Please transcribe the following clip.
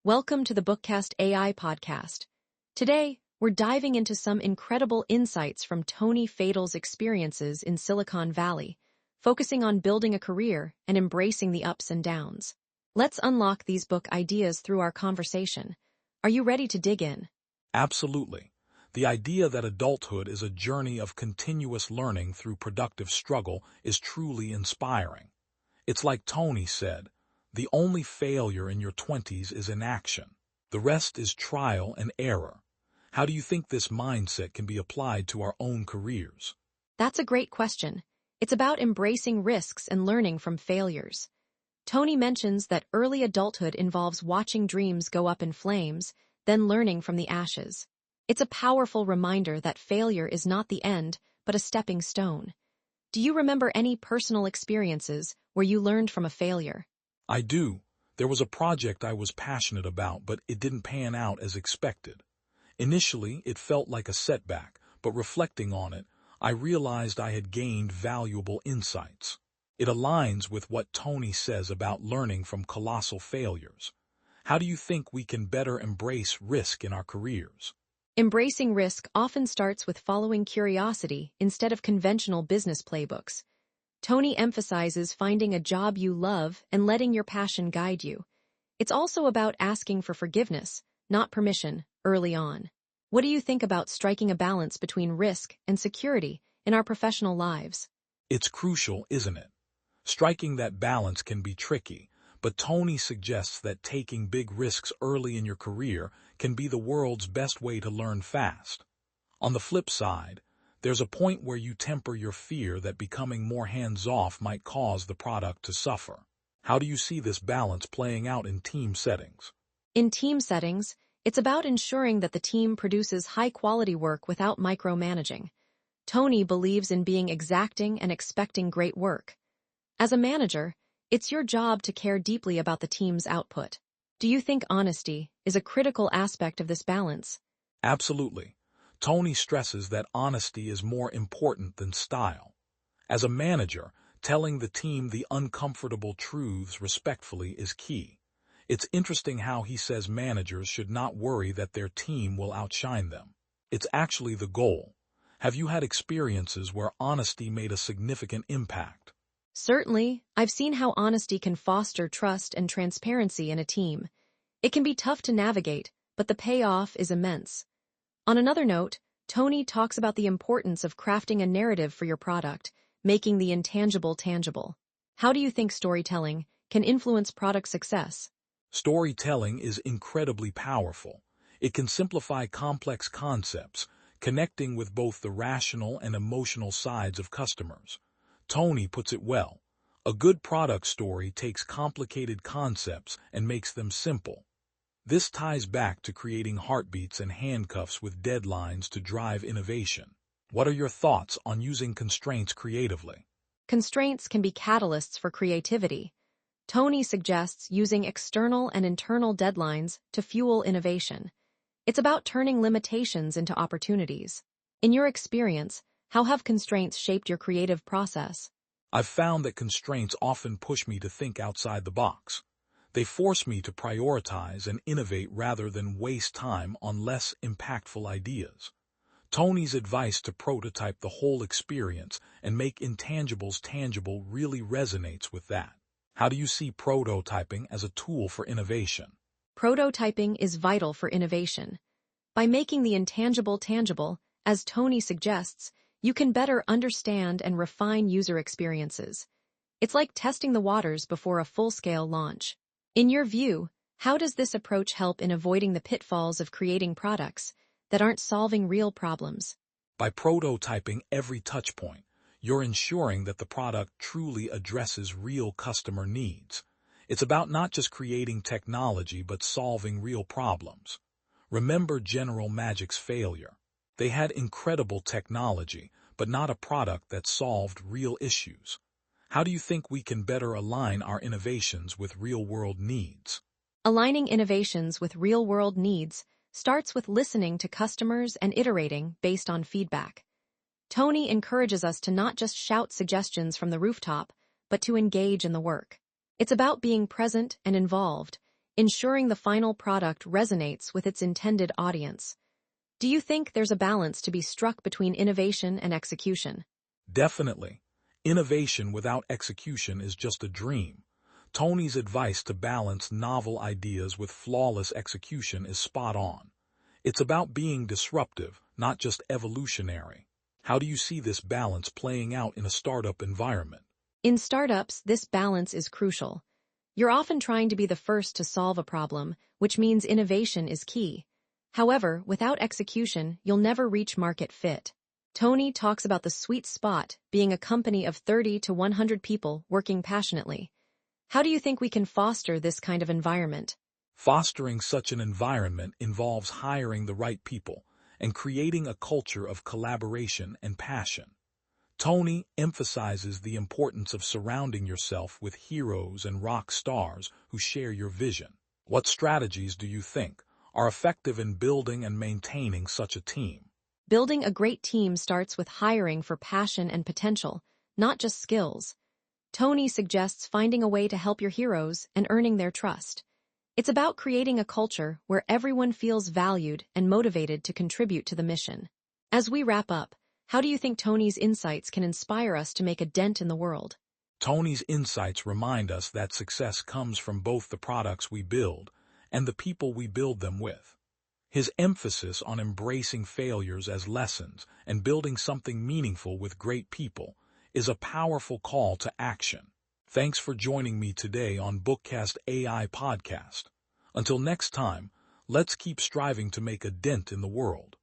Welcome to the Bookcast AI podcast. Today, we're diving into some incredible insights from Tony Fadell's experiences in Silicon Valley, focusing on building a career and embracing the ups and downs. Let's unlock these book ideas through our conversation. Are you ready to dig in? Absolutely. The idea that adulthood is a journey of continuous learning through productive struggle is truly inspiring. It's like Tony said, the only failure in your 20s is inaction. The rest is trial and error. How do you think this mindset can be applied to our own careers? That's a great question. It's about embracing risks and learning from failures. Tony mentions that early adulthood involves watching dreams go up in flames, then learning from the ashes. It's a powerful reminder that failure is not the end, but a stepping stone. Do you remember any personal experiences where you learned from a failure? I do. There was a project I was passionate about, but it didn't pan out as expected. Initially, it felt like a setback, but reflecting on it, I realized I had gained valuable insights. It aligns with what Tony says about learning from colossal failures. How do you think we can better embrace risk in our careers? Embracing risk often starts with following curiosity instead of conventional business playbooks. Tony emphasizes finding a job you love and letting your passion guide you. It's also about asking for forgiveness, not permission, early on. What do you think about striking a balance between risk and security in our professional lives? It's crucial, isn't it? Striking that balance can be tricky, but Tony suggests that taking big risks early in your career can be the world's best way to learn fast. On the flip side, there's a point where you temper your fear that becoming more hands-off might cause the product to suffer. How do you see this balance playing out in team settings? In team settings, it's about ensuring that the team produces high-quality work without micromanaging. Tony believes in being exacting and expecting great work. As a manager, it's your job to care deeply about the team's output. Do you think honesty is a critical aspect of this balance? Absolutely. Tony stresses that honesty is more important than style. As a manager, telling the team the uncomfortable truths respectfully is key. It's interesting how he says managers should not worry that their team will outshine them. It's actually the goal. Have you had experiences where honesty made a significant impact? Certainly, I've seen how honesty can foster trust and transparency in a team. It can be tough to navigate, but the payoff is immense. On another note, Tony talks about the importance of crafting a narrative for your product, making the intangible tangible. How do you think storytelling can influence product success? Storytelling is incredibly powerful. It can simplify complex concepts, connecting with both the rational and emotional sides of customers. Tony puts it well. A good product story takes complicated concepts and makes them simple. This ties back to creating heartbeats and handcuffs with deadlines to drive innovation. What are your thoughts on using constraints creatively? Constraints can be catalysts for creativity. Tony suggests using external and internal deadlines to fuel innovation. It's about turning limitations into opportunities. In your experience, how have constraints shaped your creative process? I've found that constraints often push me to think outside the box. They force me to prioritize and innovate rather than waste time on less impactful ideas. Tony's advice to prototype the whole experience and make intangibles tangible really resonates with that. How do you see prototyping as a tool for innovation? Prototyping is vital for innovation. By making the intangible tangible, as Tony suggests, you can better understand and refine user experiences. It's like testing the waters before a full-scale launch. In your view, how does this approach help in avoiding the pitfalls of creating products that aren't solving real problems? By prototyping every touchpoint, you're ensuring that the product truly addresses real customer needs. It's about not just creating technology but solving real problems. Remember General Magic's failure. They had incredible technology, but not a product that solved real issues. How do you think we can better align our innovations with real-world needs? Aligning innovations with real-world needs starts with listening to customers and iterating based on feedback. Tony encourages us to not just shout suggestions from the rooftop, but to engage in the work. It's about being present and involved, ensuring the final product resonates with its intended audience. Do you think there's a balance to be struck between innovation and execution? Definitely. Innovation without execution is just a dream. Tony's advice to balance novel ideas with flawless execution is spot on. It's about being disruptive, not just evolutionary. How do you see this balance playing out in a startup environment? In startups, this balance is crucial. You're often trying to be the first to solve a problem, which means innovation is key. However, without execution, you'll never reach market fit. Tony talks about the sweet spot being a company of 30 to 100 people working passionately. How do you think we can foster this kind of environment? Fostering such an environment involves hiring the right people and creating a culture of collaboration and passion. Tony emphasizes the importance of surrounding yourself with heroes and rock stars who share your vision. What strategies do you think are effective in building and maintaining such a team? Building a great team starts with hiring for passion and potential, not just skills. Tony suggests finding a way to help your heroes and earning their trust. It's about creating a culture where everyone feels valued and motivated to contribute to the mission. As we wrap up, how do you think Tony's insights can inspire us to make a dent in the world? Tony's insights remind us that success comes from both the products we build and the people we build them with. His emphasis on embracing failures as lessons and building something meaningful with great people is a powerful call to action. Thanks for joining me today on Bookcast AI Podcast. Until next time, let's keep striving to make a dent in the world.